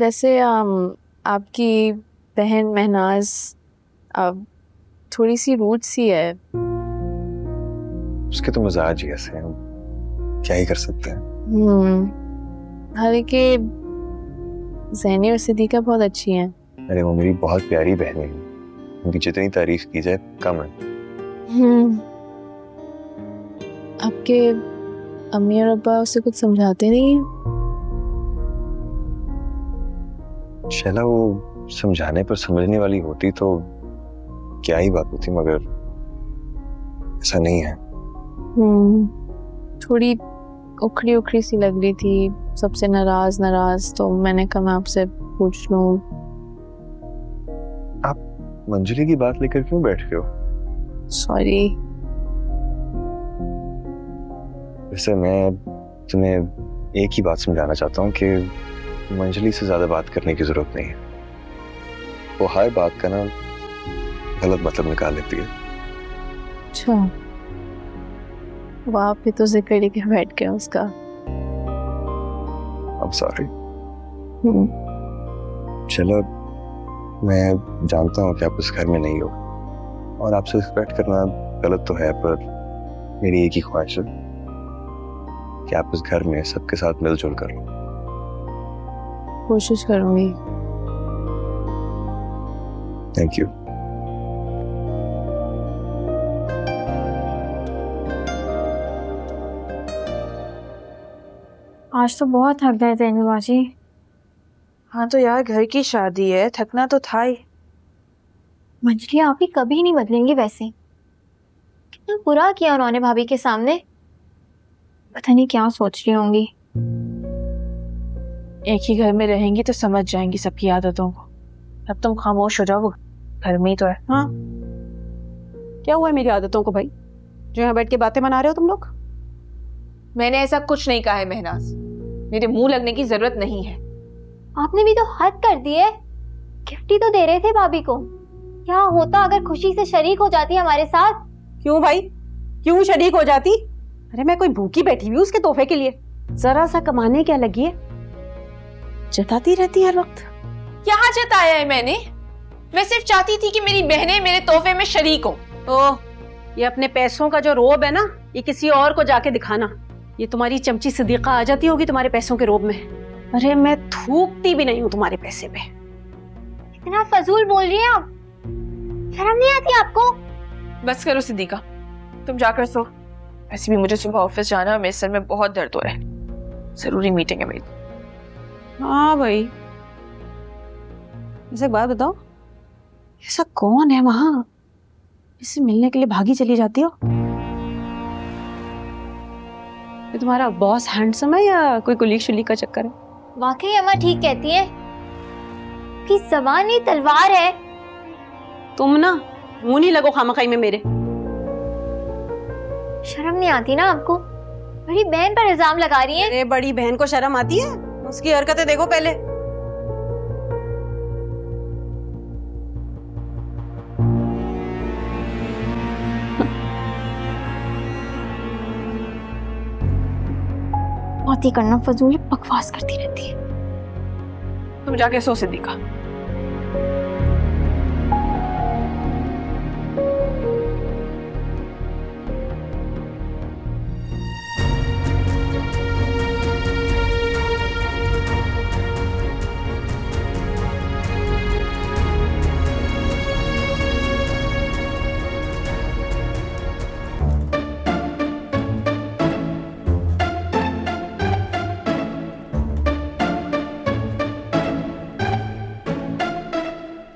वैसे आपकी बहन महनाज अब थोड़ी सी रूड सी है। उसके तो मिजाज ही ऐसे हैं, क्या ही कर सकते हैं। हालांकि ज़ैनी और सिद्दीका बहुत अच्छी हैं। अरे वो मेरी बहुत प्यारी बहनें हैं, उनकी जितनी तारीफ की जाए कम है। आपके अम्मी और अब्बा उसे कुछ समझाते नहीं हैं? शैला वो समझाने पर समझने वाली होती तो क्या ही बात होती, मगर ऐसा नहीं है। थोड़ी उखड़ी उखड़ी सी लग रही थी, सबसे नाराज नाराज, तो मैंने कहा मैं आपसे पूछ लूं। आप मंजली की बात लेकर क्यों बैठ रहे हो? सॉरी। वैसे मैं तुम्हें एक ही बात समझाना चाहता हूँ कि मंजली से ज्यादा बात करने की जरूरत नहीं है। वो हर बात का ना गलत मतलब निकाल लेती है। अच्छा, वहाँ पे तो जिक्र लेके बैठ गया उसका। I'm sorry। चलो, मैं जानता हूँ कि आप इस घर में नहीं हो और आपसे एक्सपेक्ट करना गलत तो है, पर मेरी एक ही ख्वाहिश है कि आप इस घर में सबके साथ मिलजुल कर लो। कोशिश करूंगी। Thank you. आज तो बहुत थक गए थे बाजी। हाँ तो यार घर की शादी है, थकना तो था ही। मंजली आप ही कभी नहीं बदलेंगी वैसे। कितना बुरा किया उन्होंने भाभी के सामने। पता नहीं क्या सोच रही होंगी। एक ही घर में रहेंगी तो समझ जाएंगी सबकी आदतों को। अब तुम खामोश हो जाओ, वो घर में ही तो है। हाँ, क्या हुआ है मेरी आदतों को भाई, जो यहाँ बैठ के बातें बना रहे हो तुम लोग? मैंने ऐसा कुछ नहीं कहा है महनाज, मेरे मुंह लगने की जरूरत नहीं है। आपने भी तो हद कर दी है। गिफ्ट ही तो दे रहे थे भाभी को। क्या होता अगर खुशी से शरीक हो जाती हमारे साथ? क्यों भाई, क्यों शरीक हो जाती? अरे मैं कोई भूखी बैठी हुई उसके तोहफे के लिए? जरा सा कमाने क्या लगी है, जताती रहती है हर वक्त। क्या जताया है मैंने? मैं सिर्फ चाहती थी कि मेरी बहनें मेरे तोहफे में शरीक हो। ओह, ये अपने पैसों का जो रोब है ना, ये किसी और को जाके दिखाना। ये तुम्हारी चमची सिद्दीका आ जाती होगी तुम्हारे पैसों के रोब में। अरे मैं थूकती भी नहीं हूँ तुम्हारे पैसे पे। इतना फजूल बोल रही हैं आप, शर्म नहीं आती आपको? बस करो सिद्दीका, तुम जाकर सो। ऐसे भी मुझे सुबह ऑफिस जाना है, मेरे सर में बहुत दर्द हो रहा है। जरूरी मीटिंग है मेरी। हाँ भाई, ऐसे एक बात बताओ, ऐसा कौन है वहां इससे मिलने के लिए भागी चली जाती हो? ये तुम्हारा बॉस हैंडसम है या कोई कुलीग शुलीग का चक्कर है? वाकई अम्मा ठीक कहती है कि ज़बान ही तलवार है। तुम ना मुंह नहीं लगो खामखाई में मेरे। शर्म नहीं आती ना आपको? बड़ी बहन पर इल्जाम लगा रही है। अरे बड़ी बहन को शर्म आती है? उसकी हरकतें देखो पहले। बात ही करना फजूल बकवास करती रहती है। तुम जाके सो सिद्दीका।